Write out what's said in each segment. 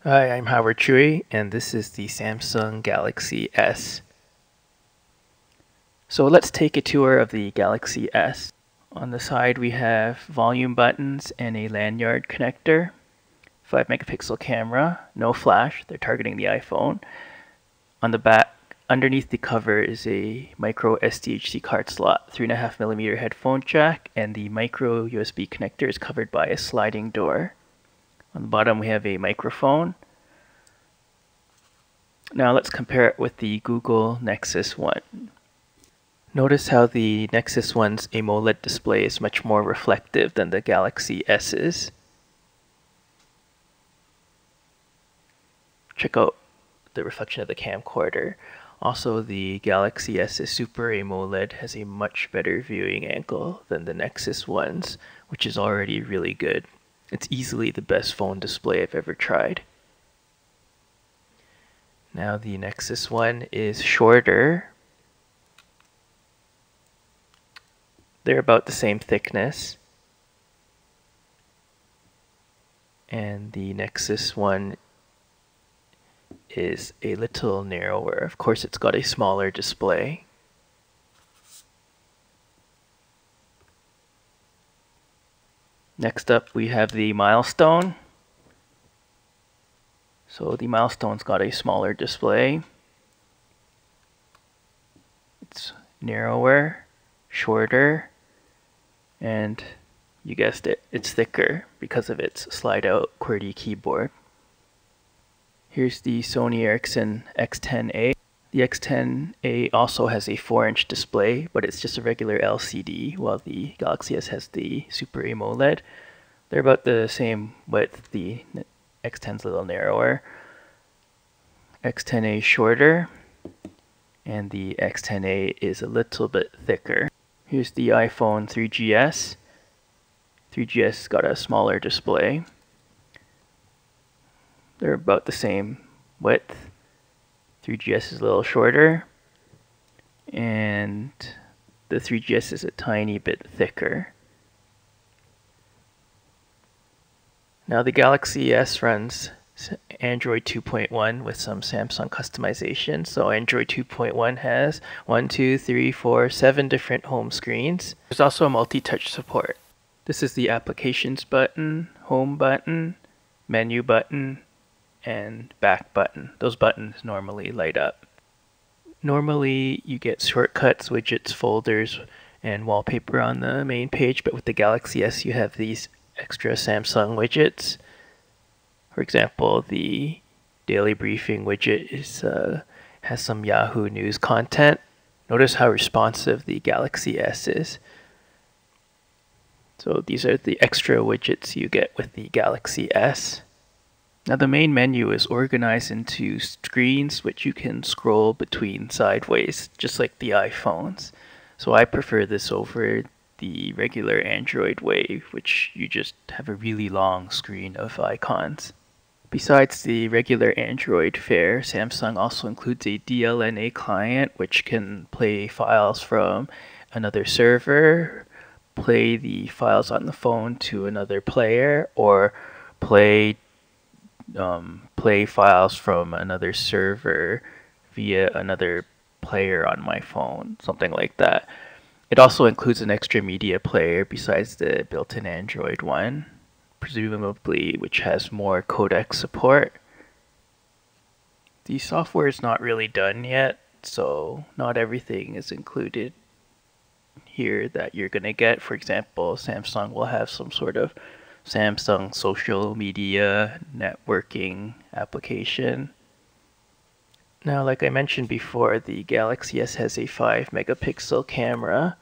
Hi, I'm Howard Chui, and this is the Samsung Galaxy S. So let's take a tour of the Galaxy S. On the side we have volume buttons and a lanyard connector, 5 megapixel camera, no flash, they're targeting the iPhone. On the back, underneath the cover is a micro SDHC card slot, 3.5mm headphone jack, and the micro USB connector is covered by a sliding door. On the bottom we have a microphone. Now let's compare it with the Google Nexus One. Notice how the Nexus One's AMOLED display is much more reflective than the Galaxy S's. Check out the reflection of the camcorder. Also, the Galaxy S's Super AMOLED has a much better viewing angle than the Nexus One's, which is already really good. It's easily the best phone display I've ever tried. Now the Nexus One is shorter. They're about the same thickness. And the Nexus One is a little narrower. Of course, it's got a smaller display. Next up, we have the milestone. So the milestone's got a smaller display. It's narrower, shorter, and you guessed it, it's thicker because of its slide-out QWERTY keyboard. Here's the Sony Ericsson X10A. The X10A also has a 4-inch display, but it's just a regular LCD, while the Galaxy S has the Super AMOLED. They're about the same width. The X10's a little narrower. X10A is shorter, and the X10A is a little bit thicker. Here's the iPhone 3GS. 3GS got a smaller display. They're about the same width. 3GS is a little shorter, and the 3GS is a tiny bit thicker. Now the Galaxy S runs Android 2.1 with some Samsung customization. So Android 2.1 has 7 different home screens. There's also a multi-touch support. This is the Applications button, Home button, Menu button, and Back button. Those buttons normally light up. Normally you get shortcuts, widgets, folders, and wallpaper on the main page, but with the Galaxy S you have these extra Samsung widgets. For example, the daily briefing widget has some Yahoo News content. Notice how responsive the Galaxy S is. So these are the extra widgets you get with the Galaxy S. Now the main menu is organized into screens which you can scroll between sideways, just like the iPhones. So I prefer this over the regular Android way, which you just have a really long screen of icons. Besides the regular Android fare, Samsung also includes a DLNA client which can play files from another server, play the files on the phone to another player, or play files from another server via another player on my phone, something like that. It also includes an extra media player besides the built-in Android one, presumably which has more codec support. The software is not really done yet, so not everything is included here that you're going to get. For example, Samsung will have some sort of Samsung social media networking application. Now, like I mentioned before, the Galaxy S has a 5 megapixel camera,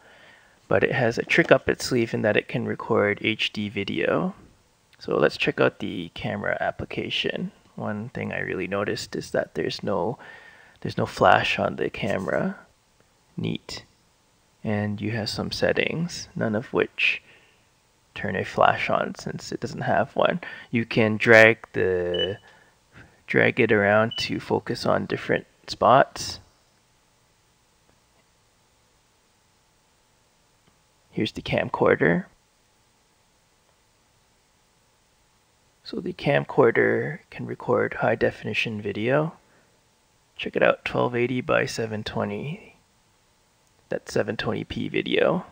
but it has a trick up its sleeve in that it can record HD video. So let's check out the camera application. One thing I really noticed is that there's no flash on the camera. Neat. And you have some settings, none of which turn a flash on since it doesn't have one. You can drag it around to focus on different spots. Here's the camcorder. So the camcorder can record high definition video. Check it out, 1280 by 720. That's 720p video.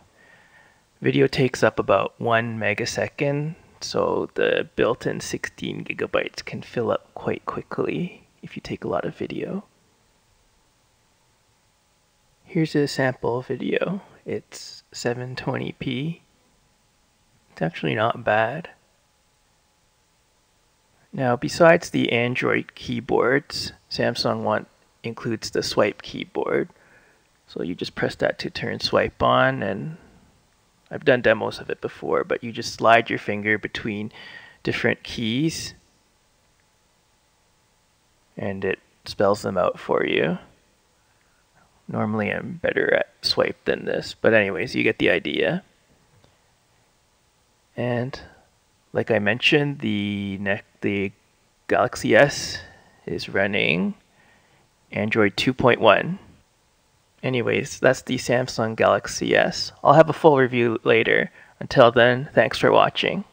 Video takes up about 1 megasecond, so the built-in 16 gigabytes can fill up quite quickly if you take a lot of video. Here's a sample video. It's 720p. It's actually not bad. Now, besides the Android keyboards, Samsung One includes the swipe keyboard. So you just press that to turn swipe on, and I've done demos of it before, but you just slide your finger between different keys and it spells them out for you. Normally I'm better at swipe than this, but anyways, you get the idea. And like I mentioned, the Galaxy S is running Android 2.1. Anyways, that's the Samsung Galaxy S. I'll have a full review later. Until then, thanks for watching.